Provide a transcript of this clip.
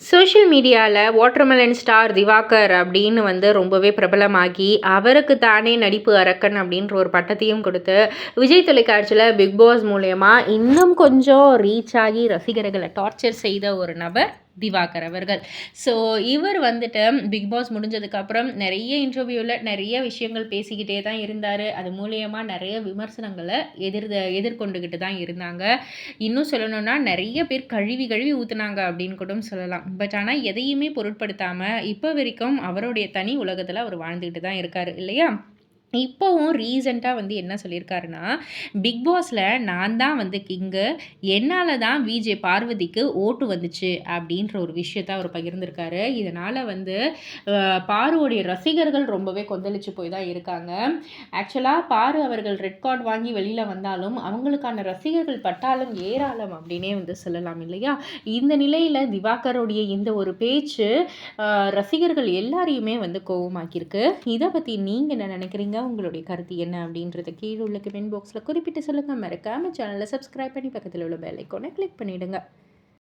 Social மீடியாவில் watermelon star Diwakar அப்படின்னு ரொம்பவே பிரபலமாகி அவருக்கு தானே நடிப்பு அரக்கன் அப்படின்ற ஒரு பட்டத்தையும் கொடுத்து விஜய் தொலைக்காட்சியில் பிக் பாஸ் மூலயமா இன்னும் கொஞ்சம் ரீச் ஆகி ரசிகர்களை டார்ச்சர் செய்த ஒரு நபர் திவாகர் அவர்கள். ஸோ இவர் பிக் பாஸ் முடிஞ்சதுக்கப்புறம் நிறைய இன்டர்வியூவில் நிறைய விஷயங்கள் பேசிக்கிட்டே தான் இருந்தார். அது மூலயமா நிறைய விமர்சனங்களை எதிர்கொண்டுக்கிட்டு தான் இருந்தாங்க. இன்னும் சொல்லணும்னா நிறைய பேர் கழுவி கழுவி ஊற்றுனாங்க அப்படின்னு கூட சொல்லலாம். பட் ஆனால் எதையுமே பொருட்படுத்தாமல் இப்போ வரைக்கும் அவருடைய தனி உலகத்தில் அவர் வாழ்ந்துக்கிட்டு தான் இருக்கார் இல்லையா? இப்போவும் ரீசெண்டாக என்ன சொல்லியிருக்காருன்னா, பிக் பாஸில் நான் தான் கிங்கு, என்னால் தான் விஜே பார்வதிக்கு ஓட்டு வந்துச்சு அப்படின்ற ஒரு விஷயத்த அவர் பகிர்ந்திருக்காரு. இதனால் பாருவோடைய ரசிகர்கள் ரொம்பவே கொந்தளிச்சு போய் தான் இருக்காங்க. ஆக்சுவலாக பாரு அவர்கள் ரெட் கார்டு வாங்கி வெளியில் வந்தாலும் அவங்களுக்கான ரசிகர்கள் பட்டாளம் ஏராளம் அப்படின்னே சொல்லலாம் இல்லையா? இந்த நிலையில் திவாகருடைய இந்த ஒரு பேச்சு ரசிகர்கள் எல்லாரையுமே கோவமாக்கியிருக்கு. இதை பற்றி நீங்கள் என்ன நினைக்கிறீங்க? உங்களுடைய கருத்து என்ன அப்படின்றத கீழே உள்ள கமெண்ட் பாக்ஸில் குறிப்பிட்டு சொல்லுங்கள். மறக்காமல் சேனலை சப்ஸ்கிரைப் பண்ணி பக்கத்தில் உள்ள பெல் ஐக்கானை கிளிக் பண்ணிவிடுங்க.